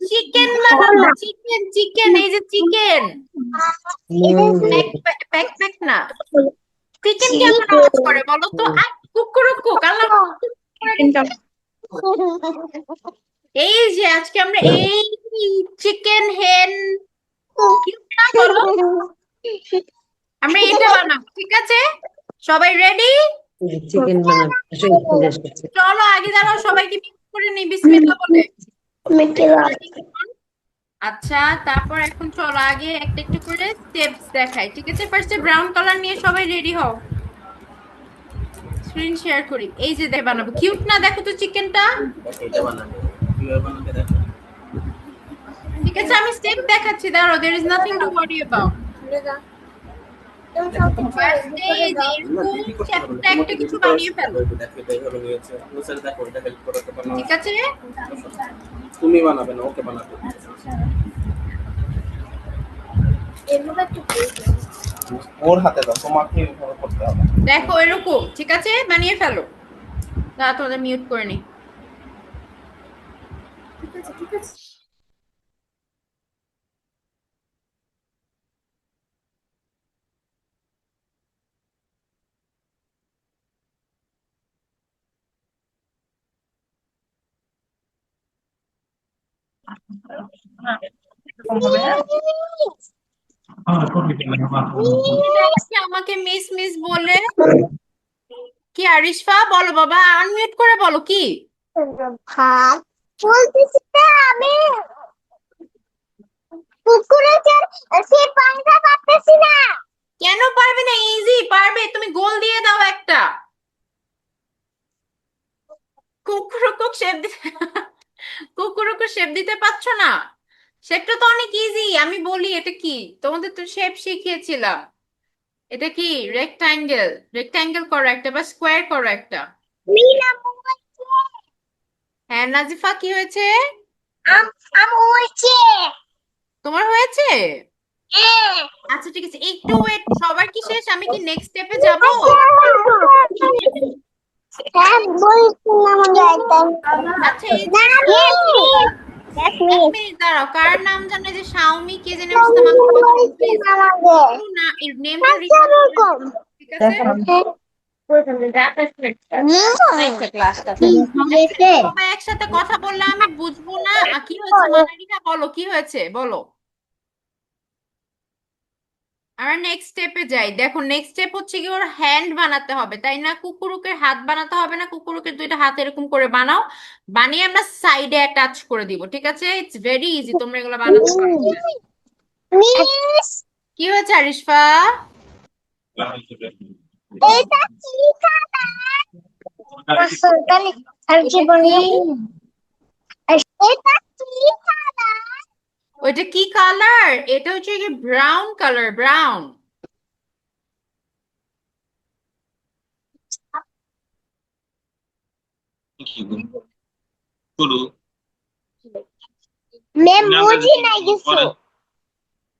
Chicken বানাবো, chicken chicken, এই যে চিকেন, প্যাক প্যাক না, চিকেন কেমন আওয়াজ করে বলো তো? কুকুরুকু কালা। এই যে আজকে আমরা এই চিকেন হেন কি না বলো, আমরা এটা বানাবো, ঠিক আছে? সবাই রেডি? চিকেন বানাবে চলো আগে দাঁড়াও, সবাইকে মিক্স করে নিই বিসমিল্লাহ বলে। আচ্ছা, তারপর এখন চলো আগে একটা একটু করে স্টেপস দেখাই, ঠিক আছে? ফার্স্টে ব্রাউন কালার নিয়ে সবাই রেডি হও, স্ক্রিন শেয়ার করি। এই যে দেখে বানাবো, কিউট না? দেখো তো চিকেনটা। এটা বানাবো, কিভাবে বানাবে দেখো। ঠিক আছে, আমি স্টেপ দেখাচ্ছি, দাঁড়াও, there is nothing to worry about. ফার্স্টে এই যে এরকম চ্যাপ্টা একটা কিছু বানিয়ে ফেলো, দেখো এটা এইভাবে নিয়েছে, অনুসারে দেখো এটা হেল্প করো তো বানাও। ঠিক আছে? তুমি বানাবে না, ওকে বানাবে। ওর হাতে দাও, তোমাকে এইভাবে করতে হবে। দেখো এরকম, ঠিক আছে? বানিয়ে ফেলো। দাঁড়া, তোমাদের মিউট করে নি। ঠিক আছে ঠিক আছে। আমাকে মিস মিস বলে কি? আরিশফা বলো বাবা, আনমিউট করে বলো কি? ভাত বলতেছি না আমি, কুকুরের সে পাংখা পারতেছি না। কেন পারবে না? ইজি পারবে, তুমি গোল দিয়ে দাও একটা। কুকুরকুক শেপ দিতে কুকুরকুক শেপ দিতে পারছো না? শেপটা তো অনেক ইজি, আমি বলি এটা কি, তোমাদের তো শেপ শিখিয়েছিলাম। এটা কি? রেক্টাঙ্গেল, রেক্টাঙ্গেল করো একটা, বা স্কোয়ার করো একটা। মিনা বলছে হ্যাঁ নাজিফা, কি হয়েছে? আম হয়েছে। তোমার হয়েছে? হ্যাঁ আচ্ছা ঠিক আছে, একটু ওয়েট, সবার কি শেষ? আমি কি নেক্সট স্টেপে যাব? হ্যাঁ বলছিলাম যাইতাম। আচ্ছা এই যে এক মিনিট দাঁড়াও, কার নাম জানো? যে শাওমি কে জানে, বুঝতে আমাকে বলো প্লিজ। না, এর নেমটা রিকল করো, ঠিক আছে? সবাই একসাথে কথা বললে আমি বুঝবো না। কি হয়েছে মানারিকা? বলো কি হয়েছে, বলো। আমরা নেক্সট স্টেপে যাই। দেখো নেক্সট স্টেপ হচ্ছে কি, ওর হ্যান্ড বানাতে হবে, তাই না? কুকুরুকের হাত বানাতে হবে না? কুকুরুকের দুইটা হাত এরকম করে বানাও, বানিয়ে আমরা সাইডে অ্যাটাচ করে দিব, ঠিক আছে? ইটস ভেরি ইজি, তোমরা এগুলো বানাতে পারবে। মিস কি হয়েছে আরিশফা? এটা কি কালার? সরকারি আর কি বলি, এটা কি কালার? ওইটা কি কালার? এটা হচ্ছে কি ব্রাউন কালার, ব্রাউন। শুরু ম্যাম বুঝি নাই কিছু।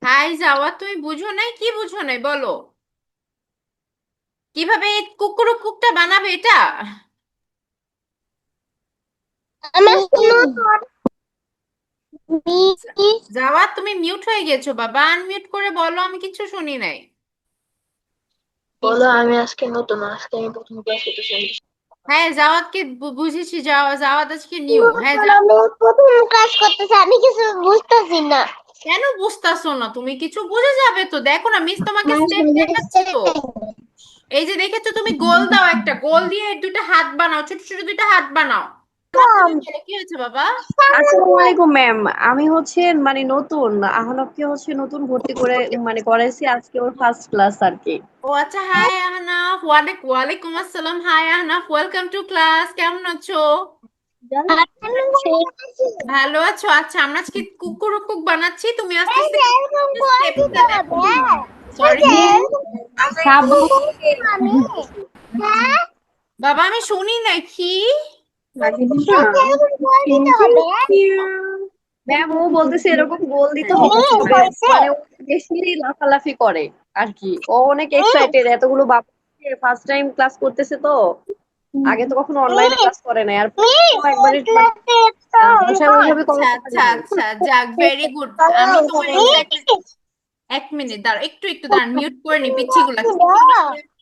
হাই যাওয়া, তুমি বুঝো নাই? কি বুঝো নাই বলো? কিভাবে কুকুরটা বানাবে এটা? আমার কোনো মিস যাওয়া, তুমি মিউট হয়ে গেছো বাবা, আনমিউট করে বলো, আমি কিছু শুনি নাই। বলো, আমি আজকে নতুন, আজকে আমি প্রথম ক্লাস করতেছি। হ্যাঁ জাওয়াতকে বুঝেছি, জাওয়াত আজকে নিউ। হ্যাঁ যাও। আমি প্রথম কাজ করতেছি, আমি কিছু বুঝতেছি না। কেন বুঝতাছো না? তুমি কিছু বুঝে যাবে তো, দেখো না মিস তোমাকে স্টেপ দেখাচ্ছি তো। এই যে দেখেছো, তুমি গোল দাও, একটা গোল দিয়ে এর দুইটা হাত বানাও, ছোট ছোট দুইটা হাত বানাও। কি হয়েছে বাবা? আসসালামু আলাইকুম ম্যাম, আমি হচ্ছে মানে নতুন আহনাফকে হচ্ছে নতুন ভর্তি করে মানে করাইছি, আজকে ওর ফার্স্ট ক্লাস আর কি। ও আচ্ছা, হাই আহনাফ। ওয়ালাইকুম আসসালাম। Hi Ahnaf, welcome to class. কেমন আছো? ভালো আছো? আচ্ছা, আমরা আজকে কুকুরুকুক বানাচ্ছি, তুমি আস্তে আস্তে স্টেপটা দেখো। সরি বাবা, আমি শুনি নাই কি। ম্যাম ও বলতেছে এরকম গোল দিতে হবে, মানে ও বেশি লাফালাফি করে আর কি, ও অনেক এক্সাইটেড, এতগুলো বাবা ফার্স্ট টাইম ক্লাস করতেছে তো, আগে তো কখনো অনলাইনে মিস ক্লাস করে নাই, আর মিস তো একবারে মানে ক্লাসে তো বাসায় ওইভাবে আচ্ছা করাতে পারি আচ্ছা নাই। আচ্ছা, যাক, ভেরি গুড। আমি তোমার এক্সাইটেড। এক মিনিট দাঁড়াও, একটু একটু দাঁড়ান, মিউট করে নি পিচ্ছিগুলা, পিচ্ছিগুলা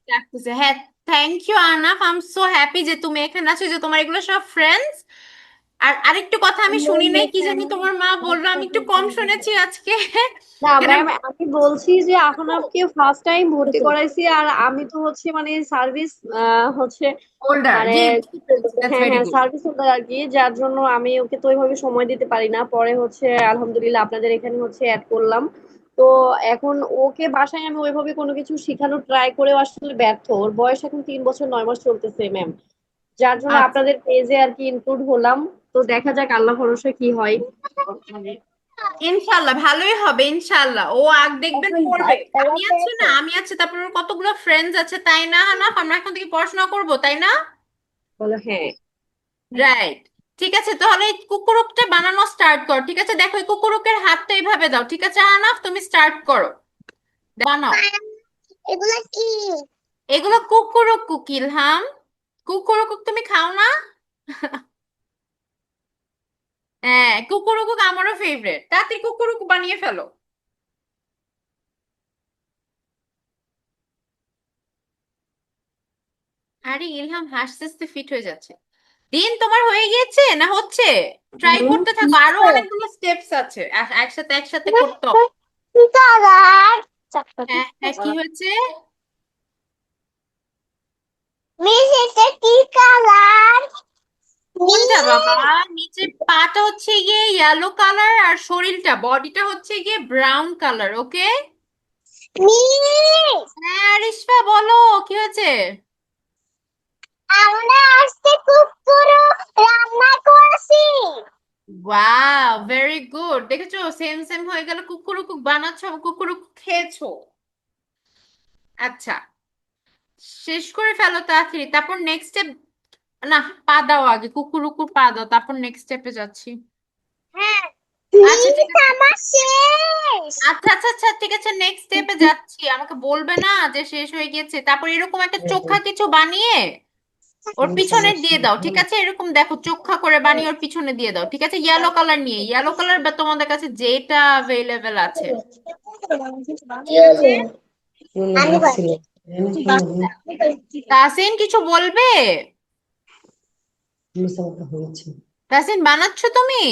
ডাকতেছে। হ্যাঁ, thank you Anaf, I am so happy যে তুমি এখানে আছো, যে তোমার এগুলো সব ফ্রেন্ডস। আর আরেকটু কথা আমি শুনি নাই, কি জানি তোমার মা বললো, আমি একটু কম শুনেছি আজকে। না কেন? ম্যাম, আমি বলছি যে আহনাফকে ফার্স্ট টাইম ভর্তি করাইছি, আর আমি তো হচ্ছে মানে সার্ভিস হচ্ছে ওল্ডার মানে জি, দ্যাটস হ্যাঁ ভেরি হ্যাঁ গুড। সার্ভিস হোল্ডার আর কি, যার জন্য আমি ওকে তো ওইভাবে সময় দিতে পারি না। পরে হচ্ছে আলহামদুলিল্লাহ আপনাদের এখানে হচ্ছে অ্যাড করলাম। তো এখন ওকে বাসায় আমি ওইভাবে কোনো কিছু শেখানোর ট্রাই করেও আসলে ব্যর্থ। ওর বয়স এখন 3 বছর 9 মাস চলতেছে ম্যাম, যার জন্য আচ্ছা, আপনাদের পেজে আর কি ইনক্লুড হলাম। তো দেখা যাক আল্লাহ ভরসা কি হয়। মানে ইনশাল্লাহ ভালোই হবে, ইনশাল্লাহ ও আগ দেখবেন পড়বে। আমি আছি না, আমি আছি, তারপর ওর কতগুলো ফ্রেন্ডস আছে, তাই না হানাফ? আমরা এখন থেকে পড়াশোনা করবো, তাই না? বলো হ্যাঁ। রাইট। ঠিক আছে, তাহলে এই কুকুরটা বানানো স্টার্ট কর। ঠিক আছে, দেখো এই কুকুরকের হাতটা এইভাবে দাও। ঠিক আছে হানাফ, তুমি স্টার্ট করো, বানাও। এগুলা কি? এগুলো কুকুরক কুকিল হাম। কুকুরক তুমি খাও না? হ্যাঁ, কুকুরক আমারও ফেভারিট। তাড়াতাড়ি কুকুরক বানিয়ে ফেলো। আরে ইলহাম হাসতে হাসতে ফিট হয়ে যাচ্ছে। দিন তোমার হয়ে গিয়েছে না হচ্ছে? ট্রাই করতে থাকো, আরো অনেকগুলো স্টেপস আছে, একসাথে একসাথে করতে হবে। কি কালার? হ্যাঁ হ্যাঁ, কি হয়েছে? মিস এটা কি কালার? কোনটা বাবা? মিস নিচে পাটা হচ্ছে গিয়ে ইয়েলো কালার, আর শরীরটা বডিটা হচ্ছে গিয়ে ব্রাউন কালার, ওকে? মিস হ্যাঁ রিশফা বলো, কি হয়েছে? আমরা আজকে কুকুর রান্না করছি। Wow, very good. দেখেছো, সেম সেম হয়ে গেল। কুকুরুকু বানাচ্ছো, কুকুরুকু খেয়েছো। আচ্ছা, শেষ করে ফেলো তাড়াতাড়ি, তারপর নেক্সট স্টেপ। না, পা দাও আগে, কুকুরুকুর পা দাও, তারপর নেক্সট স্টেপে যাচ্ছি। হ্যাঁ, আচ্ছা মিস ঠিক আছে, আমার শেষ। আচ্ছা আচ্ছা আচ্ছা, ঠিক আছে, নেক্সট স্টেপে যাচ্ছি। আমাকে বলবে না যে শেষ হয়ে গেছে। তারপর এরকম একটা চোখা কিছু বানিয়ে ওর পিছনে দিয়ে দাও। ঠিক আছে, এরকম দেখো, চোখা করে বানিয়ে ওর পিছনে দিয়ে দাও। ঠিক আছে, ইয়েলো কালার নিয়ে, ইয়েলো কালার বা তোমাদের কাছে যেটা অ্যাভেলেবেল আছে। ঠিক আছে। আমি তাসিন কিছু বলবে? তাসিন বানাচ্ছো তুমি?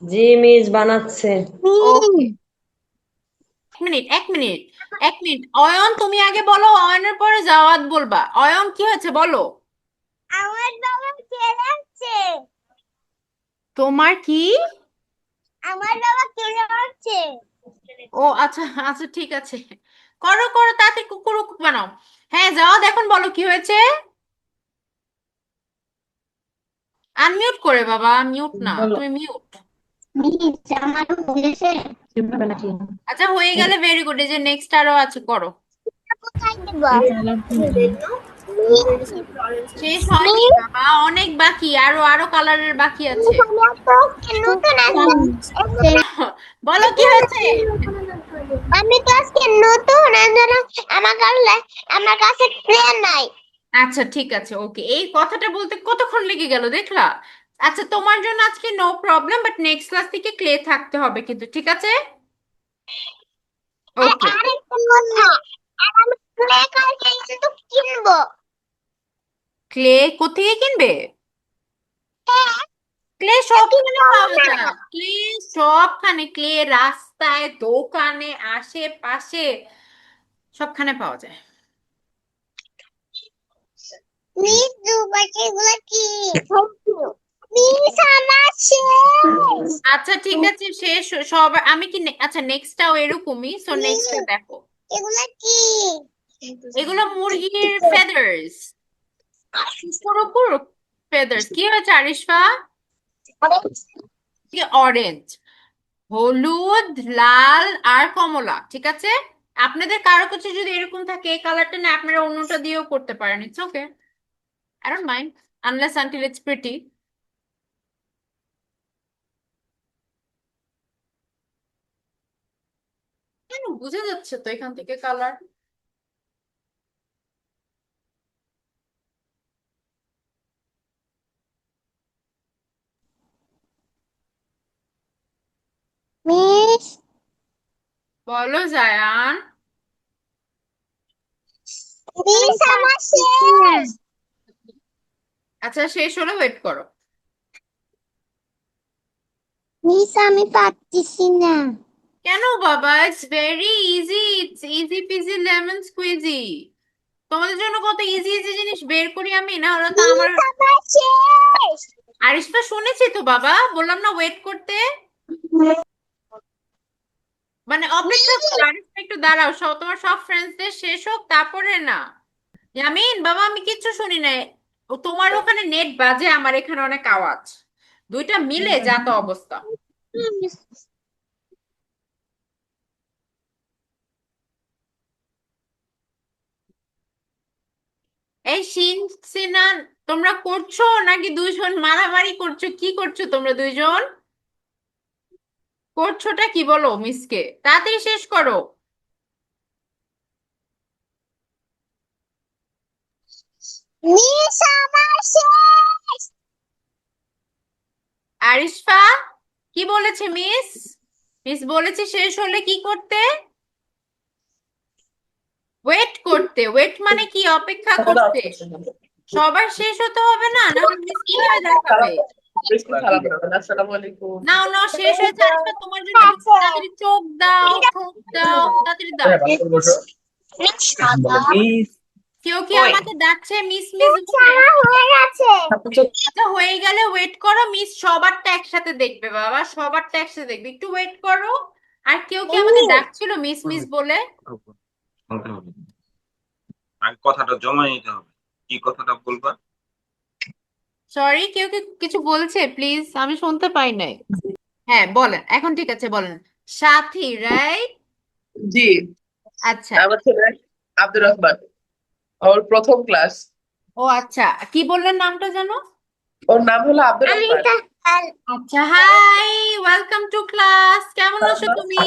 জি মিস বানাচ্ছে। ওকে, এক মিনিট এক মিনিট এক মিনিট। অয়ন তুমি আগে বলো, অয়নের পরে জাওয়াত বলবা। অয়ন কি হয়েছে বলো? আমার বাবা খেলাচ্ছে। তোমার কি? আমার বাবা খেলাচ্ছে। ও আচ্ছা আচ্ছা, ঠিক আছে, করো করো তাড়াতাড়ি, কুকুর বানাও। হ্যাঁ জাওয়াত, এখন বলো কি হয়েছে। আনমিউট করে বাবা, মিউট না, বলো। তুমি মিউট। মিস আমার হয়েছে। আচ্ছা হয়ে গেলে ভেরি গুড, এই যে নেক্সট আরো আছে, করো। কোথায় দেব? শেষ হয়নি মিস বাবা, অনেক বাকি, আরো আরো কালারের বাকি আছে। আমার তো নতুন আসছে। বলো কি হয়েছে। আমি তো আজকে নতুন আমার কাছে প্লেন নাই। আচ্ছা ঠিক আছে, ওকে, এই কথাটা বলতে কতক্ষণ লেগে গেল দেখলা। আচ্ছা তোমার জন্য আজকে no problem, but next class থেকে ক্লে থাকতে হবে কিন্তু, ঠিক আছে? ওকে। আরেকটা কথা, আর আমি প্লে কালকে কিন্তু কিনবো। ক্লে কোথেকে কিনবে? হ্যাঁ, ক্লে কিনতে সবখানে হবে পাওয়া না। যায়, ক্লে সবখানে, ক্লে রাস্তায়, দোকানে, আশেপাশে সবখানে পাওয়া যায়। মিস দুবাই এগুলা কি? মিস আমার শেষ। আচ্ছা ঠিক আছে, শেষ সব। আমি কি আচ্ছা নেক্সটটাও এরকমই, সো নেক্সটটা মিস দেখো। এগুলা কি? এগুলো মুরগির ফেদার্স, কুকুর ফেদার্স। কি হয়েছে আরিশফা? অরেঞ্জ, হলুদ, লাল আর কমলা। ঠিক আছে, আপনাদের কারো কাছে যদি এরকম থাকে এই কালারটা না, আপনারা অন্যটা দিয়েও করতে পারেন, it's okay, I don't mind, unless until it's pretty. কেন, বোঝা যাচ্ছে তো এখান থেকে কালার। বলো জায়ান। মিস আমার শেষ। আচ্ছা শেষ হলে ওয়েট করো। মিস আমি পারতেছি না। কেন বাবা, it's very easy, it's easy PG lemon squeegee. তোমাদের জন্য কত ইজি ইজি জিনিস বের করি আমি, না হলে তো আমার। মিস আমার শেষ। আরিশপা শুনেছি তো বাবা, বললাম না ওয়েট করতে। মানে অপেক্ষা করো আরিশপা, একটু দাঁড়াও, সব তোমার সব ফ্রেন্ডসদের শেষ হোক তারপরে না। ইয়ামিন বাবা, আমি কিচ্ছু শুনি নাই। ও তোমার ওখানে নেট বাজে, আমার এখানে অনেক আওয়াজ, দুইটা মিলে যা তো অবস্থা। এই শিন সিনান, তোমরা করছো নাকি দুইজন মারামারি করছো? কি করছো তোমরা দুইজন? করছোটা কি বলো মিসকে, তাড়াতাড়ি শেষ করো। মিস আমার শেষ। আরিশফা, কি বলেছে মিস? মিস বলেছে শেষ হলে কি করতে? ওয়েট করতে। ওয়েট মানে কি? অপেক্ষা করতে। সবার শেষ হতে হবে না, না হলে মিস কিভাবে দেখাবে? আসসালামু আলাইকুম। নাও নাও, শেষ হয়েছে আরিশফা, তোমার জন্য দিচ্ছি, তাড়াতাড়ি চোখ দাও, ঠোঁট দাও, তাড়াতাড়ি দাও। কেউ কি আমাকে ডাকছে মিস মিস বলে? হয়ে গেছে। আচ্ছা হয়ে গেলে ওয়েট করো, মিস সবারটা একসাথে দেখবে বাবা, সবারটা একসাথে দেখবে, একটু ওয়েট করো। আর কেউ কি আমাকে ডাকছিল মিস মিস বলে? বলতে হবে। আগে কথাটা জমা নিতে হবে, কি কথাটা বলবা। সরি, কেউ কি কিছু বলছে প্লিজ, আমি শুনতে পাই নাই। হ্যাঁ বলেন, এখন ঠিক আছে বলেন। সাথী, রাইট? জি, আচ্ছা। আমার ছেলে আব্দুর রহমান, ওর প্রথম ক্লাস। ও আচ্ছা, কি বললেন নামটা জানো? ওর নাম হলো আব্দুর রহমান। আচ্ছা, হাই, ওয়েলকাম টু ক্লাস। কেমন আছো তুমি?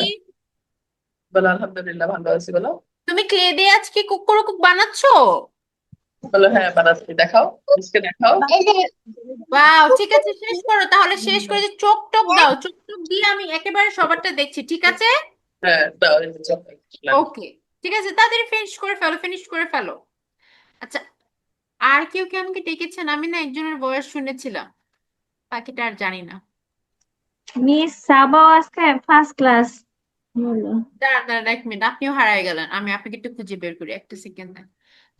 বলো আলহামদুলিল্লাহ, ভালো আছি। বলো তুমি ক্লে দিয়ে আজকে কুকুরকুক বানাচ্ছো? বলো হ্যাঁ বানাচ্ছি, দেখাও, মিসকে দেখাও। বাও, ঠিক আছে শেষ করো তাহলে, শেষ করে যে চোখ টোক দাও, চোখ টোক দিয়ে আমি একেবারে সবারটা দেখছি, ঠিক আছে? হ্যাঁ দাও, এই যে চকলেট। ওকে, ঠিক আছে, তাড়াতাড়ি ফিনিশ করে ফেলো, ফিনিশ করে ফেলো। আচ্ছা, আর কেউ কি আমাকে ডেকেছেন? আমি না একজনের বয়স শুনেছিলাম, বাকিটা আর জানি না। মিস সাবাও আজকে ফার্স্ট ক্লাস হলো। দাঁড়ান দাঁড়ান, 1 মিনিট, আপনিও হারায় গেলেন, আমি আপনাকে একটু খুঁজে বের করি, একটা সেকেন্ড।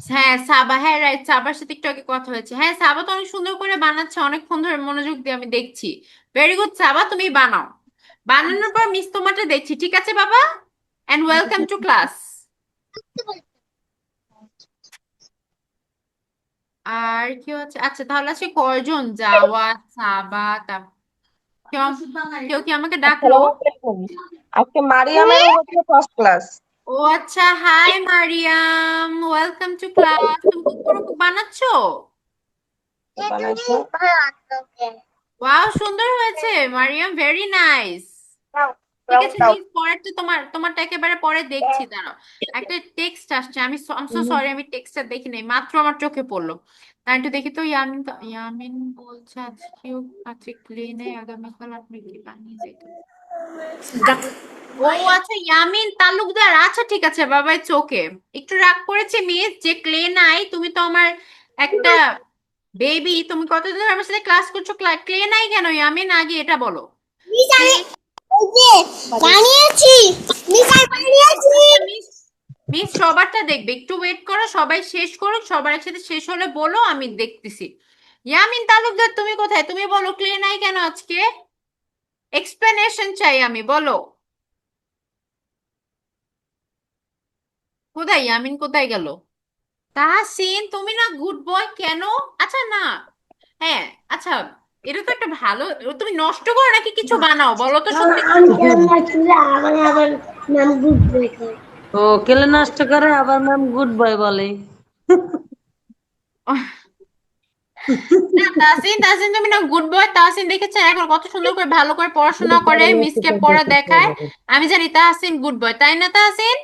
হ্যাঁ সাবা, হ্যাঁ রাইট, সাবার সাথে একটু আগে কথা হয়েছে। হ্যাঁ সাবা তো অনেক সুন্দর করে বানাচ্ছে, অনেকক্ষণ ধরে মনোযোগ দিয়ে আমি দেখছি। ভেরি গুড সাবা, তুমি বানাও। বানানোর পর মিস তোমারটা দেখছি, ঠিক আছে বাবা? And welcome to class. আর কি হচ্ছে? আচ্ছা তাহলে আজকে কয়জন? যাওয়া, সাবা, কেউ কেউ কি আমাকে ডাকলো? আসসালামু আলাইকুম। আজকে মারিয়ামেরও হচ্ছে ফার্স্ট ক্লাস। ও আচ্ছা, hi Mariam, welcome to class. তুমি কুকুরকুক বানাচ্ছো? বানাইছো? ওয়াও, সুন্দর হয়েছে মারিয়াম, ভেরি নাইস। ঠিক আছে মিস, পরেরটা তোমারটা একেবারে পরে দেখছি, দাঁড়াও। একটা টেক্সট আসছে, আমি সো সরি, আমি টেক্সটটা দেখি নাই, মাত্র আমার চোখে পড়লো। তাই একটু দেখি তো। ইয়ামিন ইয়ামিন বলছে আজকেও আজকে ক্লে নেই, আগামীকাল আপনি কি বানিয়ে যেতে। ও আচ্ছা, ইয়ামিন তালুকদার, আচ্ছা ঠিক আছে বাবাই চোখে একটু রাগ করেছে মিস, যে ক্লে নাই। তুমি তো আমার একটা বেবি, তুমি কতদিন ধরে আমার সাথে ক্লাস করছো, ক্লে নাই কেন ইয়ামিন, আগে এটা বলো। মিস আমি এই যে বানিয়েছি। মিস আমি বানিয়েছি। আচ্ছা মিস, মিস সবারটা দেখবে, একটু ওয়েট করো, সবাই শেষ করুক, সবার একসাথে শেষ হলে বলো, আমি দেখতেছি। ইয়ামিন তালুকদার তুমি কোথায়? তুমি বলো ক্লে নাই কেন আজকে, এক্সপ্লেনেশন চাই আমি, বলো। কোথায় ইয়ামিন, কোথায় গেল? তাহসিন, তুমি না গুড বয় কেন? আচ্ছা না, হ্যাঁ আচ্ছা, এটা তো একটা ভালো, তুমি নষ্ট করো নাকি কিছু বানাও, বলো তো সত্যি আমি করে। জানলা চুলে আমার আবার নাম গুড বয় করে। ও কেলে নষ্ট করে আবার ম্যাম গুড বয় বলে। না তাহসিন, তাহসিন তুমি না গুড বয়। তাহসিন দেখেছেন এখন কত সুন্দর করে ভালো করে পড়াশোনা করে, মিসকে পড়া দেখায়। আমি জানি তাহসিন গুড বয়, তাই না তাহসিন?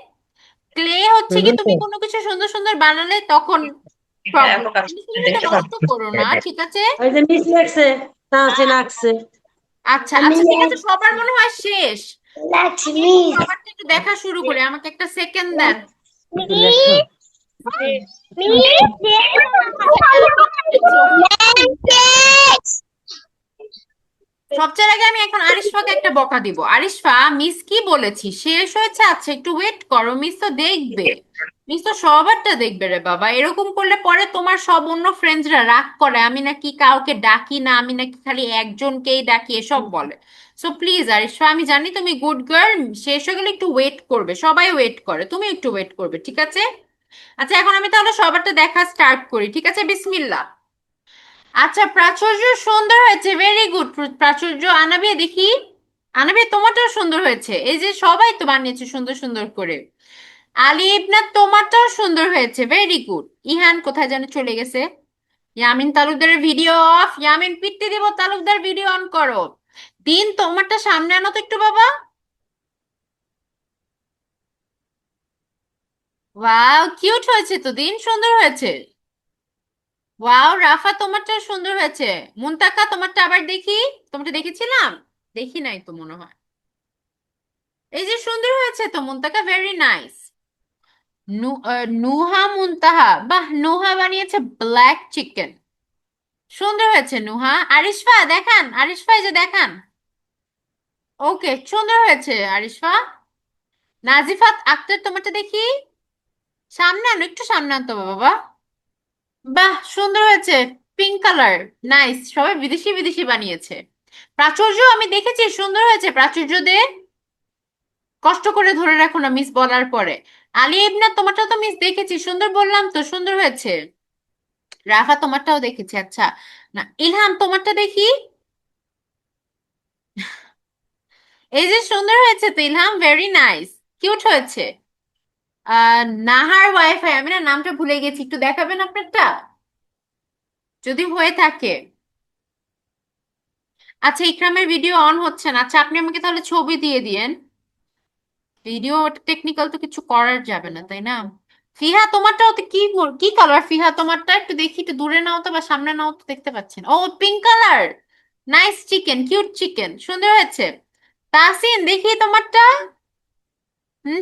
ক্লে হচ্ছে কি, তুমি কোনো কিছু সুন্দর সুন্দর বানালে তখন হ্যাঁ, প্রবলেম, এত কাজ তুমি এটা দেখতে নষ্ট পাচ্ছি। করো না, ঠিক আছে? ওই যে মিস লেখছে, তাহসিন আঁকছে। আচ্ছা আমি আচ্ছা ঠিক আছে, সবার মনে হয় শেষ। লক্ষ্মী সবারটা একটু দেখা শুরু করি, আমাকে একটা সেকেন্ড দেন। একটু লেখো। সবচেয়ে আগে আমি এখন আরিশফাকে একটা বকা দিব। আরিশফা, মিস কি বলেছি শেষ হয়েছে? আচ্ছা একটু ওয়েট করো, মিস তো দেখবে। মিস তো সবারটা দেখবে রে বাবা। এরকম করলে পরে তোমার সব অন্য ফ্রেন্ডসরা রাগ করে, আমি নাকি কাউকে ডাকি না, আমি নাকি খালি একজনকেই ডাকি, এসব বলে। সো প্লিজ আরিশফা, আমি জানি তুমি গুড গার্ল, শেষ হয়ে গেলে একটু ওয়েট করবে, সবাই ওয়েট করে, তুমি একটু ওয়েট করবে, ঠিক আছে? আচ্ছা এখন আমি তাহলে সবারটা দেখা স্টার্ট করি, ঠিক আছে? বিসমিল্লাহ। আচ্ছা প্রাচুর্য সুন্দর হয়েছে, ভেরি গুড প্রাচুর্য। আনাবিয়া দেখি, আনাবিয়া তোমারটাও সুন্দর হয়েছে, এই যে সবাই তো বানিয়েছে সুন্দর সুন্দর করে। আলী ইবনাথ তোমারটাও সুন্দর হয়েছে, ভেরি গুড। ইহান কোথায় যেন চলে গেছে। ইয়ামিন তালুকদারের ভিডিও অফ, ইয়ামিন পিট্টি দিব, তালুকদার ভিডিও অন করো। দিন তোমারটা সামনে আনো তো একটু বাবা। ওয়াও কিউট হয়েছে তো দিন, সুন্দর হয়েছে। ওয়াও রাফা তোমারটা সুন্দর হয়েছে। মুনতাকা তোমারটা আবার দেখি, তোমারটা দেখেছিলাম, দেখি নাই তো মনে হয়। এই যে সুন্দর হয়েছে তো মুনতাকা, ভেরি নাইস। নুহা মুনতাহা, বাহ, নুহা বানিয়েছে ব্ল্যাক চিকেন, সুন্দর হয়েছে নুহা। আরিশফা দেখান, আরিশফা এই যে দেখান। ওকে সুন্দর হয়েছে আরিশফা। নাজিফাত আক্তার তোমারটা দেখি, সামনে আনো, একটু সামনে আনতো বাবা। বাহ সুন্দর হয়েছে, পিঙ্ক কালার, নাইস। সবাই বিদেশি বিদেশি বানিয়েছে। প্রাচুর্য আমি দেখেছি, সুন্দর হয়েছে প্রাচুর্য দে, কষ্ট করে ধরে রাখো না মিস বলার পরে। আলী ইবনাথ তোমারটা তো মিস দেখেছি, সুন্দর বললাম তো, সুন্দর হয়েছে। রাফা তোমারটাও দেখেছি, আচ্ছা। না ইলহাম তোমারটা দেখি, এই যে সুন্দর হয়েছে তো ইলহাম, ভেরি নাইস, কিউট হয়েছে। নাহার ওয়াইফাই, আমি না নামটা ভুলে গেছি, একটু দেখাবেন আপনারটা যদি হয়ে থাকে। আচ্ছা ইকরামের ভিডিও অন হচ্ছে না, আচ্ছা আপনি আমাকে তাহলে ছবি দিয়ে দিয়েন। ভিডিও টেকনিক্যাল তো কিছু করার যাবে না, তাই না? ফিহা তোমারটা ওতে কি কি কালার? ফিহা তোমারটা একটু দেখি, একটু দূরে নাও তো বা সামনে নাও তো, দেখতে পাচ্ছেন। ও pink colour, nice chicken, cute chicken, সুন্দর হয়েছে। তাসিন দেখি তোমারটা,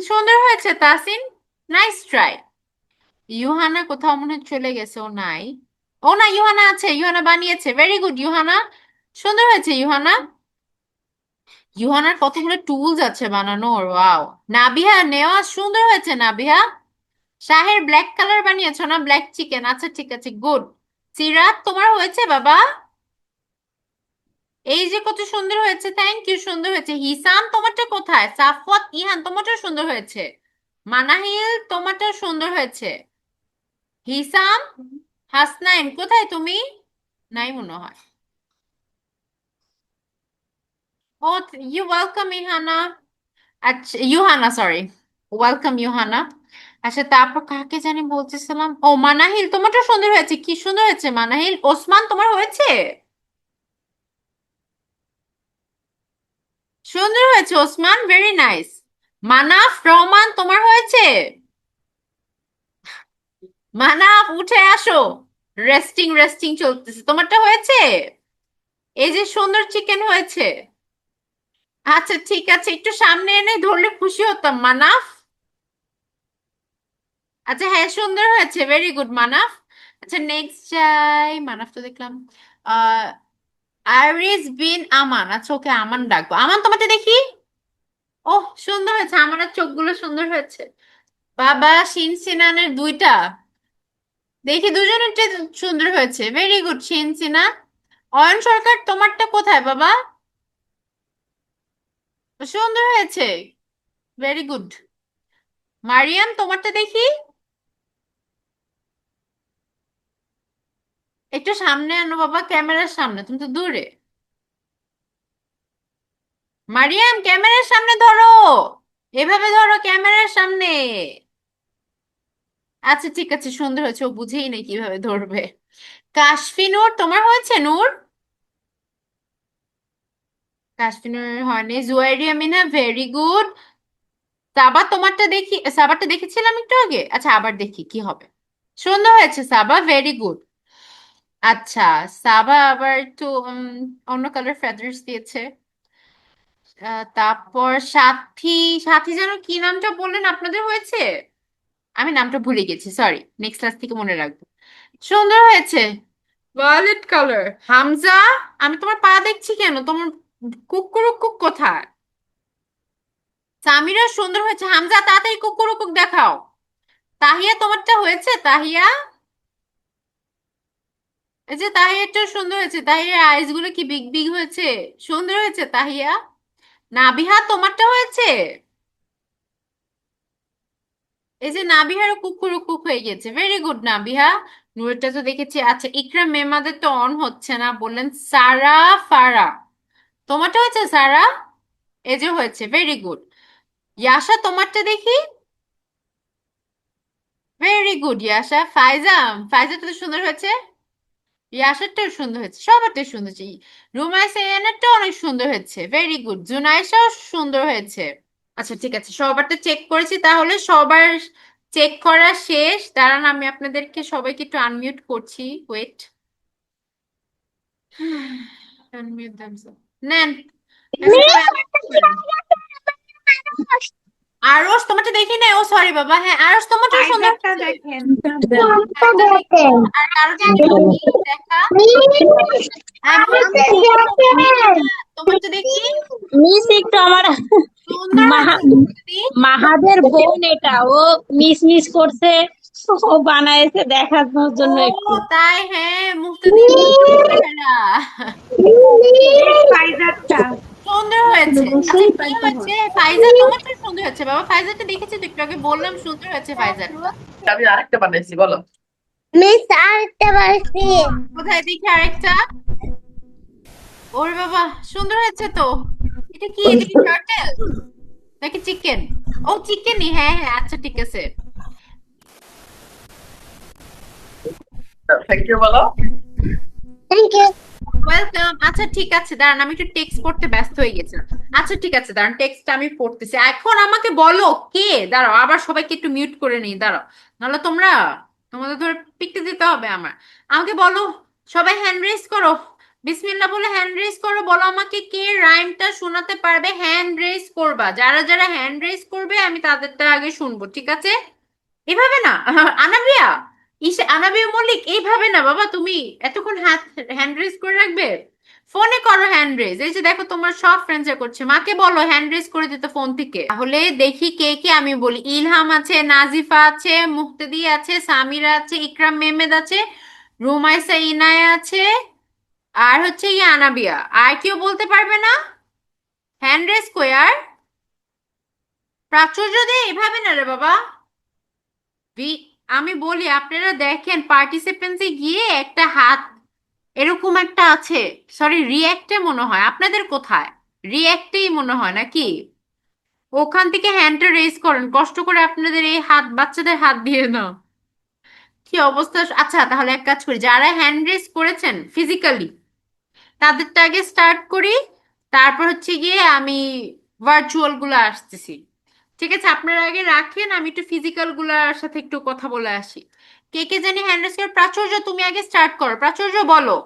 সুন্দর হয়েছে তাসিন, নাইস ট্রাই। ইউহানা কোথাও মনে হয় চলে গেছে, ও নাই। ও না, ইউহানা আছে, ইউহানা বানিয়েছে, ভেরি গুড ইউহানা, সুন্দর হয়েছে ইউহানা। ইউহানার কতগুলো টুলস আছে বানানোর, ওয়াও। নাবিহা নেওয়া, সুন্দর হয়েছে নাবিহা। শাহের ব্ল্যাক কালার বানিয়েছো না, ব্ল্যাক চিকেন, আচ্ছা ঠিক আছে, গুড। সিরাত তোমার হয়েছে বাবা, এই যে কত সুন্দর হয়েছে, থ্যাংক ইউ, সুন্দর হয়েছে। হিসাম তোমারটা কোথায়? সাফওয়াত ইহান তোমারটা সুন্দর হয়েছে। মানাহিল তোমারটা সুন্দর হয়েছে। হিসাম, হাসনাইন কোথায় তুমি? নাই মনে হয়। ও ইউ ওয়েলকাম ইহানা, আচ্ছা ইউহানা, সরি, ওয়েলকাম ইউহানা। আচ্ছা তারপর কাকে জানি বলতেছিলাম, ও মানাহিল তোমারটা সুন্দর হয়েছে, কি সুন্দর হয়েছে মানাহিল। ওসমান তোমার হয়েছে, সুন্দর হয়েছে ওসমান, ভেরি নাইস। মানাফ রহমান তোমার হয়েছে, মানাফ উঠে আসো, রেস্টিং রেস্টিং চলতেছে, তোমারটা হয়েছে। এই যে সুন্দর চিকেন হয়েছে। আচ্ছা ঠিক আছে, একটু সামনে এনে ধরলে খুশি হতাম মানাফ। আচ্ছা হ্যাঁ সুন্দর হয়েছে, ভেরি গুড মানাফ। আচ্ছা নেক্সট যাই, মানাফ তো দেখলাম। আহ আরিস বিন আমান, আচ্ছা ওকে আমান ডাকবো। আমান তোমারটা দেখি, ওহ সুন্দর হয়েছে, আমার চোখগুলো সুন্দর হয়েছে। বাবা শিন সিনানের দুইটা দেখি, দুজনের সুন্দর হয়েছে, ভেরি গুড শিন সিনান। অয়ন সরকার তোমারটা কোথায় বাবা? সুন্দর হয়েছে, ভেরি গুড। মারিয়াম তোমারটা দেখি, একটু সামনে আনো বাবা, ক্যামেরার সামনে, তুমি তো দূরে। মারিয়াম ক্যামেরার সামনে ধরো, এভাবে ধরো ক্যামেরার সামনে। আচ্ছা ঠিক আছে, সুন্দর হয়েছে, ও বুঝেই নেই কিভাবে ধরবে। কাশফি নূর তোমার হয়েছে নূর? কাশফি নূরের হয়নি। Juairiya Mina, very good. সাবা তোমারটা দেখি, সাবারটা দেখেছিলাম একটু আগে, আচ্ছা আবার দেখি কি হবে। সুন্দর হয়েছে সাবা, ভেরি গুড। আচ্ছা সাবা আবার একটু অন্য কালার ফেদার্স দিয়েছে। তারপর সাথী, সাথী যেন কি নামটা বললেন আপনাদের হয়েছে? আমি নামটা ভুলে গেছি, সরি, নেক্সট ক্লাস থেকে মনে রাখবো। সুন্দর হয়েছে, ভায়োলেট কালার। হামজা, আমি তোমার পা দেখছি কেন? তোমার কুকুরুকুক কোথায়? সামিরা সুন্দর হয়েছে। হামজা তাড়াতাড়ি কুকুরুকুক দেখাও। তাহিয়া তোমারটা হয়েছে? তাহিয়া, এই যে তাহিয়ারটা সুন্দর হয়েছে। তাহিয়ার আইস গুলো কি বিগ বিগ হয়েছে, সুন্দর হয়েছে তাহিয়া। নাবিহা তোমারটা হয়েছে? এই যে নাবিহারও কুকুরুকুক হয়ে গেছে, ভেরি গুড নাবিহা। নুরেরটা তো দেখেছি। আচ্ছা ইকরাম মেমাদের তো অন হচ্ছে না, বললেন সারা ফারা। তোমারটা হয়েছে সারা? এই যে হয়েছে, ভেরি গুড। ইয়াশা তোমারটা দেখি, ভেরি গুড ইয়াশা। ফাইজা, ফাইজাটা তো সুন্দর হয়েছে। ইয়াশারটাও সুন্দর হয়েছে, সবারটাই সুন্দর হয়েছে। রুমাইসা ইয়ানারটাও অনেক সুন্দর হয়েছে, ভেরি গুড। জুনাইশাও সুন্দর হয়েছে। আচ্ছা ঠিক আছে, সবারটা চেক করেছি, তাহলে সবার চেক করা শেষ। দাঁড়ান আমি আপনাদেরকে সবাইকে একটু আনমিউট করছি, ওয়েট। আনমিউট নেন, এখন সবাই unmute করেন। আরশ তোমারটা দেখি না, ও সরি বাবা। হ্যাঁ আরশ তোমারটাও সুন্দর ফাইজারটা হয়েছে। দেখেন। একটা দেখি, আর কারো দেখি দেখা। হ্যাঁ তোমারটা দেখি, মিস একটু আমার সুন্দর মাহা হয়েছে মুক্তি। মাহাদের বোন, এটা ও মিস মিস করছে, ও বানাইছে দেখানোর ও জন্য একটু। তাই, হ্যাঁ মুক্তি চেহারা ফাইজারটা। সুন্দর হয়েছে। আচ্ছা কি হয়েছে ফাইজা? তোমারটা সুন্দর হয়েছে বাবা। ফাইজারটা দেখেছি তো একটু আগে, বললাম সুন্দর হয়েছে ফাইজারটা। আমি আরেকটা বানাইছি, বলো। মিস আরেকটা বাড়ছি। কোথায় দেখি আরেকটা? ওরে বাবা, সুন্দর হয়েছে তো। এটা কি, এটা কি টার্টেল নাকি চিকেন? ও চিকেনই, হ্যাঁ হ্যাঁ, আচ্ছা ঠিক আছে। থ্যাংক ইউ বলো। Thank you. ওয়েলকাম। আচ্ছা ঠিক আছে, দাঁড়ান আমি একটু টেক্সট পড়তে ব্যস্ত হয়ে গেছিলাম। আচ্ছা ঠিক আছে, দাঁড়ান টেক্সটটা আমি পড়তেছি। এখন আমাকে বলো কে, দাঁড়াও আবার সবাইকে একটু মিউট করে নিই, দাঁড়াও। নাহলে তোমাদের ধরে পিকতে দিতে হবে আমার। আমাকে বলো, সবাই হ্যান্ড রেজ করো, বিসমিল্লাহ বলে হ্যান্ড রেজ করো। বলো আমাকে কে রাইমটা শোনাতে পারবে, হ্যান্ড রেজ করবা। যারা যারা হ্যান্ড রেজ করবে আমি তাদেরটা আগে শুনবো, ঠিক আছে? এভাবে না আনাবিয়া, আনাবিয়া মল্লিক, এইভাবে না বাবা। তুমি এতক্ষণ হাত হ্যান্ড রেজ করে রাখবে? ফোনে করো হ্যান্ড রেজ। এই যে দেখো তোমার সব ফ্রেন্ডসরা করছে, মাকে বলো হ্যান্ড রেজ করে দিতে ফোন থেকে। তাহলে দেখি কে কে, আমি বলি ইলহাম আছে, নাজিফা আছে, মুক্তাদি আছে, সামিরা আছে, ইকরাম মেহমেদ আছে, রুমাইসা ইনায়া আছে, আর হচ্ছে ইয়ে আনাবিয়া। আর কেউ বলতে পারবে না? হ্যান্ড রেজ কই আর? প্রাচুর্য দিয়ে এভাবে না রে বাবা। আমি বলি আপনারা দেখেন পার্টিসিপেন্টসে গিয়ে একটা হাত এরকম একটা আছে, সরি রিঅ্যাক্টে মনে হয়। আপনাদের কোথায়? রিঅ্যাক্টেই মনে হয় নাকি? ওখান থেকে হ্যান্ডটা রেজ করেন কষ্ট করে, আপনাদের এই হাত বাচ্চাদের হাত দিয়ে না। কি অবস্থা! আচ্ছা তাহলে এক কাজ করি, যারা হ্যান্ড রেজ করেছেন ফিজিক্যালি তাদেরটা আগে স্টার্ট করি, তারপর হচ্ছে গিয়ে আমি ভার্চুয়াল গুলো আসতেছি। ঠিক আছে, আপনারা আগে রাখেন, আমি একটু ফিজিক্যাল গুলার সাথে একটু কথা বলে আসি। কে কে জানি হ্যান্ড রেজ করে? প্রাচুর্য তুমি আগে স্টার্ট করো, প্রাচুর্য বলো।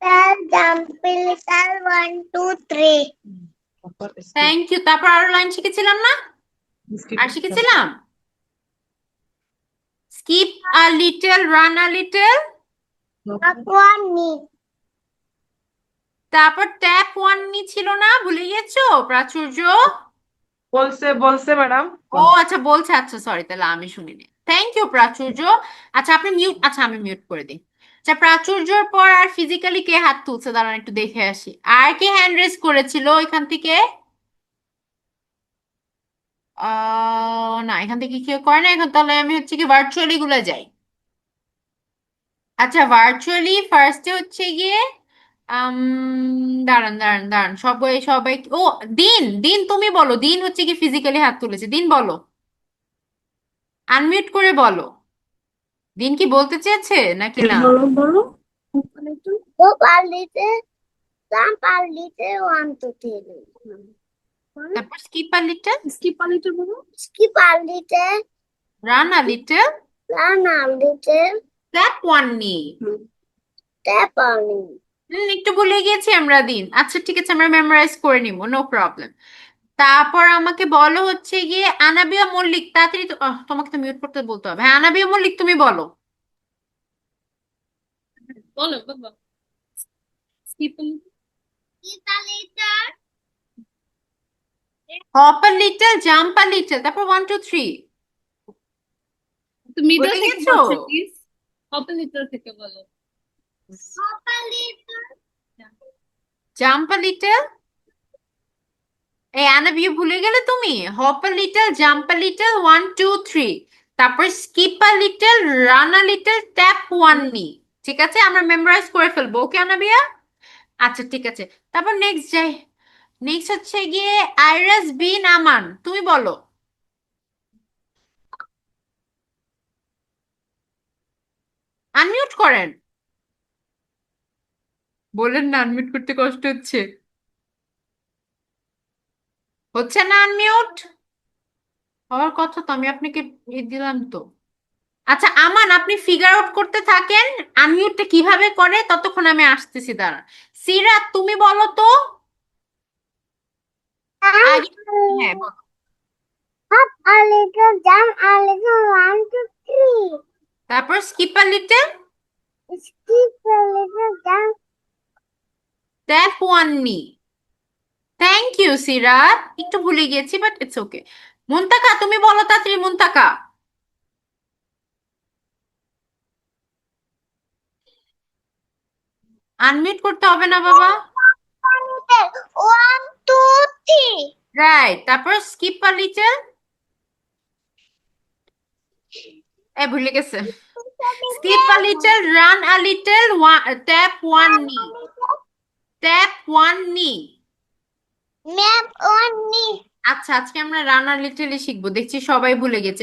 Sir jumping sir 1 2 3। Thank you. তারপর আরো লাইন শিখেছিলাম না? আর শিখেছিলাম skip a little, run a little, আকওয়ানি। তারপর ট্যাপ ওয়ান নি ছিল না, ভুলে গেছো প্রাচুর্য? বলছে বলছে ম্যাডাম। ও আচ্ছা বলছে, আচ্ছা সরি, তাহলে আমি শুনিনি। থ্যাংক ইউ প্রাচুর্য। আচ্ছা আপনি মিউট, আচ্ছা আমি মিউট করে দিই। আচ্ছা প্রাচুর্যর পর আর ফিজিক্যালি কে হাত তুলছে দাঁড়ান একটু দেখে আসি। আর কে হ্যান্ড রেজ করেছিল এখান থেকে? না এখান থেকে কেউ করে না। এখন তাহলে আমি হচ্ছে কি ভার্চুয়ালি গুলো যাই। আচ্ছা ভার্চুয়ালি ফার্স্টে হচ্ছে গিয়ে দাঁড়ান দাঁড়ান দাঁড়ান, সবাই সবাই, ও দিন, দিন তুমি বলো। দিন হচ্ছে কি ফিজিক্যালি হাত তুলেছে, দিন বলো, আনমিউট করে বলো। দিন কি বলতে চেয়েছে নাকি না? দো পাল্লিতে সাম পাল্লিতে 1 2 3। তারপর স্কিপ আ লিটল, স্কি পাল্লিতে run a little, run a little clap one knee. Tap on. একটু ভুলে গিয়েছি আমরা দিন। আচ্ছা ঠিক আছে, আমরা মেমোরাইজ করে নিব, নো প্রবলেম। তারপর আমাকে বলো হচ্ছে গিয়ে আনাবিয়া মল্লিক, তাড়াতাড়ি তোমাকে তো মিউট করতে বলতে হবে। হ্যাঁ আনাবিয়া মল্লিক তুমি বলো। বলো বাবা। Hop a little, jump a little, তারপর 1 2 3। মিডল বলে থেকে গেছো? বলছো প্লিজ, অপোজিটর থেকে বলো। জাম্প আ লিটল, এই আনাবিয়া ভুলে গেলে তুমি। Hop a little, jump a little, 1 2 3। তারপর skip a little, run a little, tap one নি। ঠিক আছে, আমরা মেমোরাইজ করে ফেলবো। ওকে আনাবিয়া? আচ্ছা ঠিক আছে। তারপর নেক্সট যাই। নেক্সট হচ্ছে গিয়ে আইরাস বিন আমান, তুমি বলো। আনমিউট করেন। বলেন না, আনমিউট করতে কষ্ট হচ্ছে। হচ্ছে না আনমিউট হওয়ার কথা তো, আমি আপনাকে দিলাম তো। আচ্ছা আমান, আপনি ফিগার আউট করতে থাকেন আনমিউটটা কিভাবে করে, ততক্ষণ আমি আসতেছি, দাঁড়ান। সিরাত তুমি বলো তো আগে। হ্যাঁ বলো। Hop a little, jump a little, 1 2 3. তারপর skip a little, Skip a little, jump. Tap one knee. Thank you সিরাত, একটু ভুলে গিয়েছি বাট ইটস ওকে। মুনতাকা তুমি বলো তাড়াতাড়ি, মুনতাকা। আনমিউট করতে হবে না বাবা। One, two, three. রাইট, তারপর স্কিপ আ লিটল, এ ভুলে গেছে। Skip a little, run a little, tap one knee. Tap one নি। Map on knee. আচ্ছা আজকে আমরা রান আ লিটলই শিখবো, দেখছি সবাই ভুলে গেছে।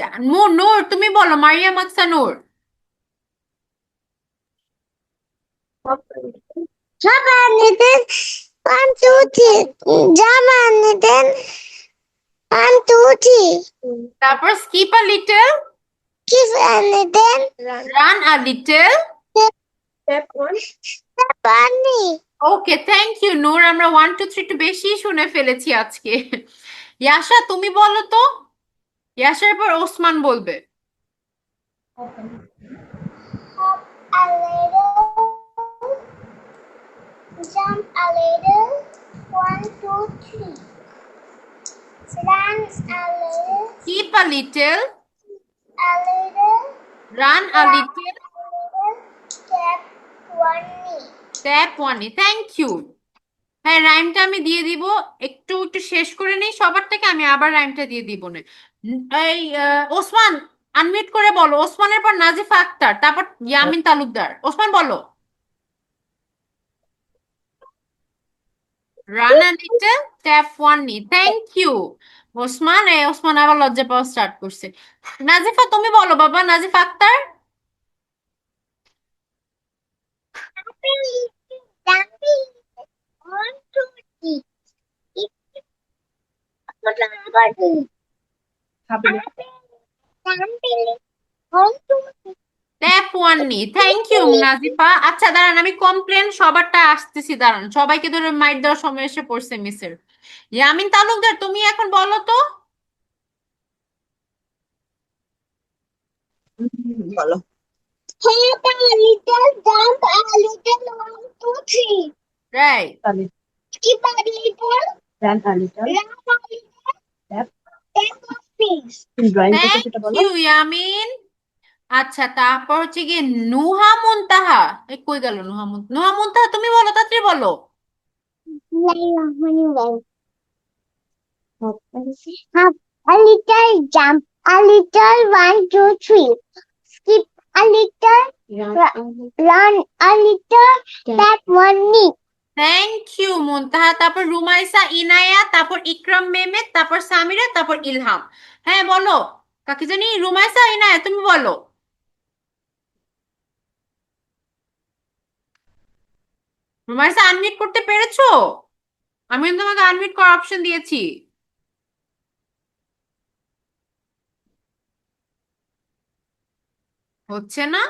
নূর তুমি বলো, মারিয়াম আকসা নূর। Hop a little, 1 2 3. Jump a little, 1 2 3. তারপর skip a little, Kiss a little, run a little. step on knee. Okay thank you Noor, আমরা 1 2 3 একটু বেশি শুনে ফেলেছি আজকে। ইয়াশা তুমি বলো তো। ইয়াশার পর ওসমান বলবে। Hop a little, jump a little, 1 2 3. Run a little, skip a little, a little, run a little, step one knee. Tap one. Thank you. হ্যাঁ রাইমটা আমি দিয়ে দিব, একটু একটু শেষ করে নিই সবারটাকে, আমি আবার রাইমটা দিয়ে দিব না। এই ওসমান আনমিউট করে বলো। ওসমানের পর নাজিফা আক্তার, তারপর ইয়ামিন তালুকদার। ওসমান বলো। Run a little, tap one knee. Thank you Osman. Osman আবার লজ্জা পাওয়া স্টার্ট করছে। নাজিফা তুমি বলো বাবা, Nazifa Akter. Jumping, 1 2 3. Jumping, 1 2 3. Tap one knee. Thank you Nazifa. আচ্ছা দাঁড়ান, আমি কমপ্লেন সবারটা আসতেছি, দাঁড়ান। সবাইকে ধরে মাইট দেওয়ার সময় এসে পড়ছে মিসের। ইয়ামিন তালুকদার তুমি এখন বলো তো। বলো। Hop a little, jump a little, 1 2 3. Right. Skip a little, Run a little, run a little, tap. step on face. Drawing থেকে থ্যাংক সেটা বলো। ইউ ইয়ামিন। আচ্ছা তারপর হচ্ছে গিয়ে নুহা মুনতাহা। কই গেল নুহা নুহা মুনতাহা তুমি বলো, তাড়াতাড়ি বলো। Hop a little, jump a little, 1 2 3. Skip a little, run a little, tap one knee. Thank you Muntaha. তারপর রুমাইসা ইনায়া, তারপর ইকরাম মেহমেদ, তারপর সামিরা, তারপর ইলহাম। হ্যাঁ বলো, কাকে জানি, রুমাইসা ইনায়া তুমি বলো। রুমাইসা আনমিউট করতে পেরেছো? আমি কিন্তু তোমাকে আনমিউট করার অপশন দিয়েছি। হচ্ছে না।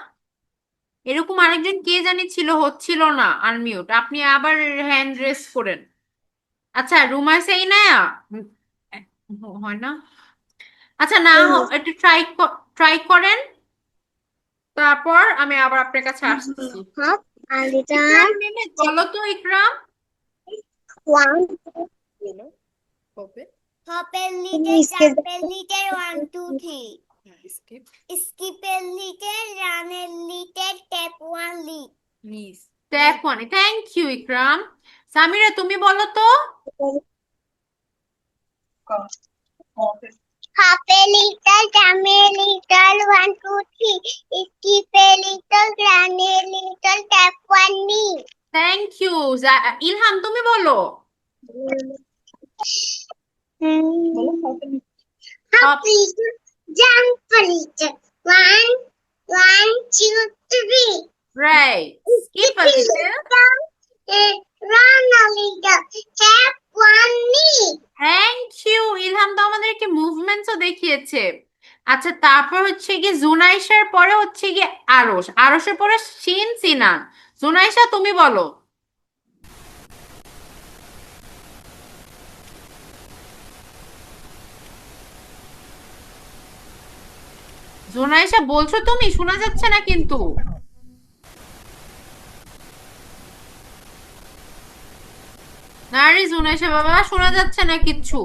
এরকম আরেকজন কে জানি ছিল, হচ্ছিল না আনমিউট, আপনি আবার হ্যান্ড রেস করেন। আচ্ছা রুমাইসা ইনায়া, হয় না? আচ্ছা না একটু ট্রাই করেন, তারপর আমি আবার আপনার কাছে আসছি। Half a liter. ইকরাম মেমে বলো তো, ইকরাম। One. হবে Half a liter. Jump a liter. 1, 2, 3. Skip Skip a liter. Run a liter. Tap 1 lead. Miss step 1। Thank you Ikram. Samira তুমি বলো তো। Half a liter. Jump a liter. 1, 2, 3. Skip a liter. Run a liter. Tap 1 lead. Thank you. Ilham তুমি বলো। Half liter. Jump a liter. 1, 1, 2, 3. Right. Skip a little. Run a liter. Tap 1 lead. Thank you. Ilham তো আমাদেরকে মুভমেন্টসও দেখিয়েছে। আচ্ছা তারপর হচ্ছে গিয়ে জুনাইশার পরে হচ্ছে গিয়ে আরশ, আরশের পরে শিন সিনান। জুনাইশা তুমি বলো। জুনাইশা বলছো তুমি, শোনা যাচ্ছে না কিন্তু। নারে জুনাইশা বাবা, শোনা যাচ্ছে না কিচ্ছু।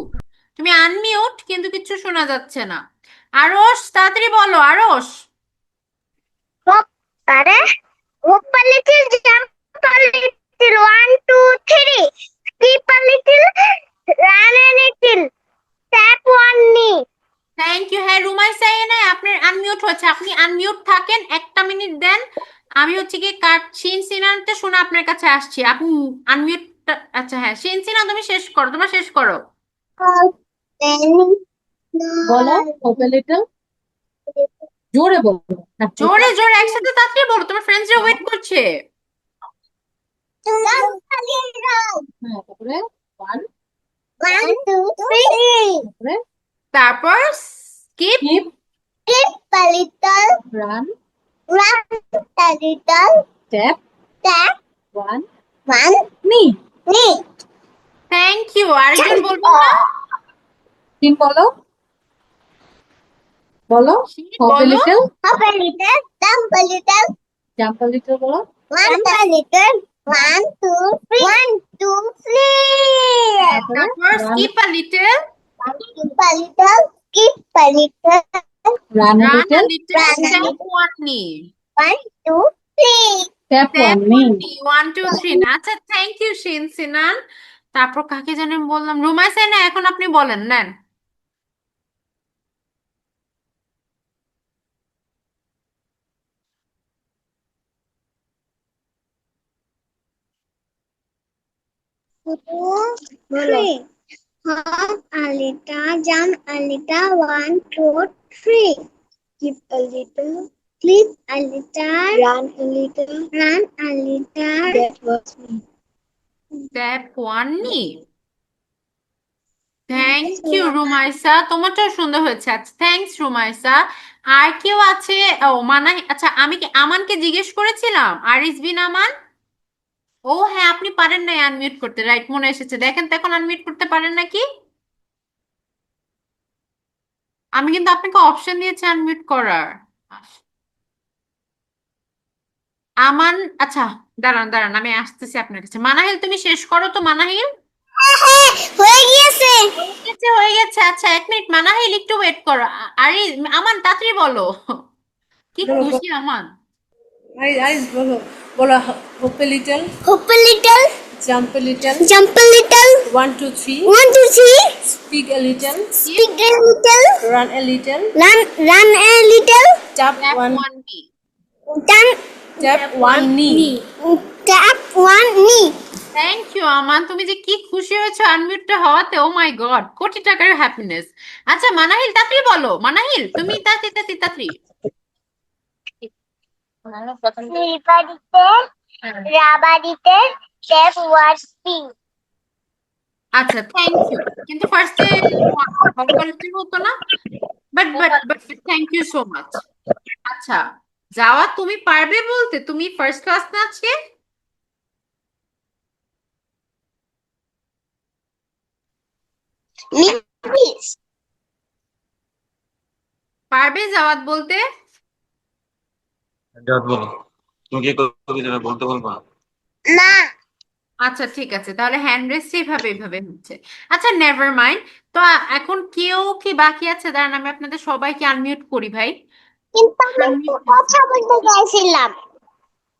তুমি আনমিউট, কিন্তু কিচ্ছু শোনা যাচ্ছে না। আরশ তাড়াতাড়ি বলো, আরশ। Hop, are? Hop a little, jump a little. 1, 2, 3. Skip a little, run a little. Tap 1 knee. Thank you. হ্যাঁ রুমাইসা না, আপনার আনমিউট হচ্ছে, আপনি আনমিউট থাকেন, একটা মিনিট দেন। আমি হচ্ছে কি শিন সিনানটা শুনে আপনার কাছে আসছি, আপনি আনমিউট। আচ্ছা হ্যাঁ শিন সিনান তুমি শেষ করো, তোমরা শেষ করো। Hop a বলো hope a little, জোরে বলো না, জোরে জোরে একসাথে তাড়াতাড়ি বলো, তোমার ফ্রেন্ডসরা ওয়েট করছে। jump a little. হ্যাঁ তারপরে 1, 1, 2, 3. তারপরে তারপর skip skip, Skip a little, run, run a little. tap Tap 1 1 knee. knee. Thank you. আরেকজন বলবো না? তিন বলো, বলো শিন hope a বলো। little, Hop a little, jump a little. jump a little বলো, Jump a little. 1, 2, 3. 1, 2, 3. তারপরে তারপর run, skip a little, Skip a little, skip a little. run a run a little, little, Run a step little. 1 নি, 1, 2, 3. tap step 1 knee. 1 নি, 1 2 3 না। আচ্ছা thank you শিন সিনান। তারপর কাকে জানি আমি বললাম, রুমাইসা না, এখন আপনি বলেন নেন। Two, 3. Hop a little, jump a little. 1, 2, 3. Skip a little, flip a little, run a little, run a little. That was me. Step 1 নি। থ্যাংক ইউ রুমাইসা, তোমারটাও সুন্দর হয়েছে। আচ্ছা থ্যাঙ্কস রুমাইসা। আর কেউ আছে? ও মানাহি। আচ্ছা আমি কি আমানকে জিজ্ঞেস করেছিলাম, আরিস বিন আমান? ও হ্যাঁ আপনি পারেন নাই আনমিউট করতে, রাইট মনে এসেছে। দেখেন তো এখন আনমিউট করতে পারেন নাকি? আমি কিন্তু আপনাকে অপশন দিয়েছি আনমিউট করার। আমান আচ্ছা, দাঁড়ান দাঁড়ান আমি আসতেছি আপনার কাছে। মানাহিল তুমি শেষ করো তো, মানাহিল। হয়ে গিয়েছে। হয়ে গেছে। আচ্ছা 1 মিনিট মানাহিল, একটু ওয়েট করো। আরে আমান তাড়াতাড়ি বলো, কি খুশি আমান। আইস বলো, বলো hope a little, Hop a little, jump a little, jump a little. 1 2 3, 1, 2, 3. speak a little, Speak a little, run a little, run a little. tap Tap 1 1 knee. Done. tap 1 knee. Tap 1 knee. Thank you Aman, তুমি যে কি খুশি হয়েছো আনমিউটটা হওয়াতে। ও মাই god, কোটি টাকার happiness. আচ্ছা মানাহিল তাড়াতাড়ি বলো, মানাহিল তুমি তাড়াতাড়ি তাড়াতাড়ি তাড়াতাড়ি। Slipper rubber tap 1 spin. আচ্ছা থ্যাংক ইউ, কিন্তু ফার্স্টে হতো না, but thank you so much. আচ্ছা যাওয়া তুমি পারবে বলতে, তুমি ফার্স্ট ক্লাস না আজকে? মিস পারবে জাওয়াত বলতে? জাওয়াত বলো, তুমি কি কবিতাটা বলতে বলবা? না আচ্ছা ঠিক আছে, তাহলে হ্যান্ড রেস এইভাবে এইভাবে হচ্ছে। আচ্ছা নেভার মাইন্ড। তো এখন কেউ কি বাকি আছে? দাঁড়ান আমি আপনাদের সবাইকে আনমিউট করি ভাই। কিন্তু আমি একটু Unmute কথা বলতে চাইছিলাম।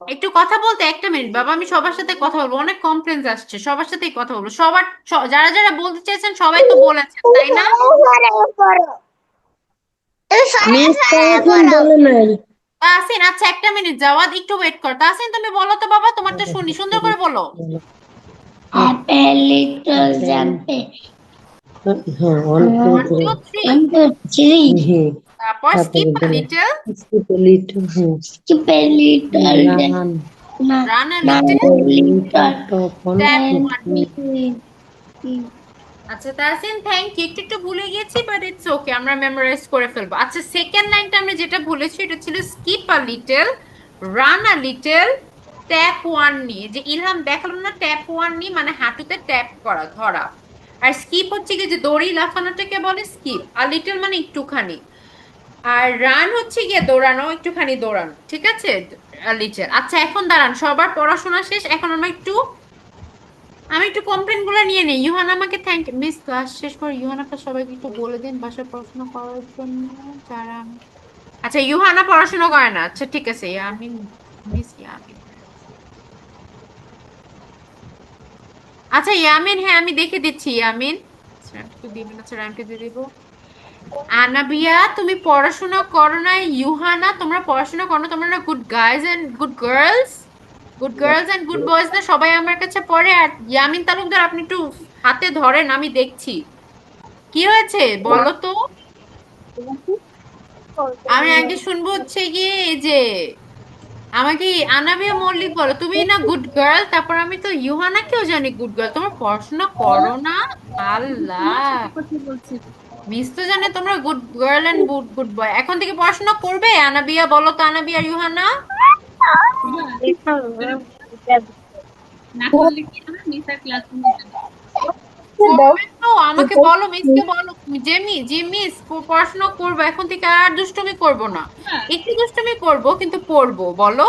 একটু কথা বলতে, একটা মিনিট বাবা, আমি সবার সাথে কথা বলবো, অনেক কমপ্লেন্স আসছে, সবার সাথেই কথা বলবো। সবার যারা যারা বলতে চাইছেন সবাই তো বলেছেন, তুমি তাই না? সরে করো, তুমি সরে মিস তো সরে এখন করো। বলে নাই। তাহসিন আচ্ছা একটা মিনিট, জাওয়াত একটু ওয়েট কর। তাহসিন তুমি বলো তো বাবা, তোমার তো শুনি, সুন্দর করে বলো। Happy little jumpy. হ্যাঁ, 1 2 1 2 3, 1 2 3. তারপর skip a little, skip a little, Skip a little. run, run a Run little, a little. top on tap foot, one me. আচ্ছা তাহসিন থ্যাংক ইউ, একটু একটু ভুলে গেছি বাট ইটস ওকে, আমরা মেমোরাইজ করে ফেলবো। আচ্ছা সেকেন্ড লাইনটা আমরা যেটা বলেছি এটা ছিল skip a little, run a little, tap one নি। যে ইলহাম দেখালাম না, ট্যাপ ওয়ান নি মানে হাঁটুতে ট্যাপ করা, ধরা। আর স্কিপ হচ্ছে কি যে দড়ি লাফানোটাকে বলে স্কিপ। আর লিটল মানে একটুখানি। আর রান হচ্ছে গিয়ে দৌড়ানো, একটুখানি দৌড়ানো, ঠিক আছে? লিটল। আচ্ছা এখন দাঁড়ান, সবার পড়াশোনা শেষ, এখন আমি একটু কমপ্লেন গুলো নিয়ে নিই। ইউহান আমাকে থ্যাংক মিস, ক্লাস শেষ করে ইউহানাকে সবাইকে একটু বলে দিন বাসায় পড়াশোনা করার জন্য যারা। আচ্ছা ইউহানা পড়াশোনা করে না, আচ্ছা ঠিক আছে। ইয়ামিন, মিস ইয়ামিন। আচ্ছা ইয়ামিন, হ্যাঁ আমি দেখে দিচ্ছি ইয়ামিন। একটু দিবেন, আচ্ছা র্যাঙ্কে দিয়ে দিব। আনাবিয়া তুমি পড়াশোনা করো না, ইউহানা তোমরা পড়াশোনা করো না, তোমরা না good guys and good girls, good girls and good boys না সবাই আমার কাছে পড়ে। আর ইয়ামিন তালুকদার আপনি একটু হাতে ধরেন, আমি দেখছি কি হয়েছে বলো তো। আমি আগে শুনবো হচ্ছে গিয়ে এই যে আমাকে আনাবিয়া মল্লিক বলো, তুমি না গুড গার্ল, তারপর আমি তো ইউহানাকেও জানি গুড গার্ল, তোমরা পড়াশোনা করো না। আল্লাহ, মিস তো জানে তোমরা good girl and good good boy, এখন থেকে পড়াশোনা করবে? আনাবিয়া বলো তো, আনাবিয়া আর ইউহানা। করবে তো, আমাকে বলো, মিসকে বলো যে যে মিস পড়াশোনা করবো এখন থেকে, আর দুষ্টুমি করবো না, একটু দুষ্টুমি করবো কিন্তু পড়বো, বলো।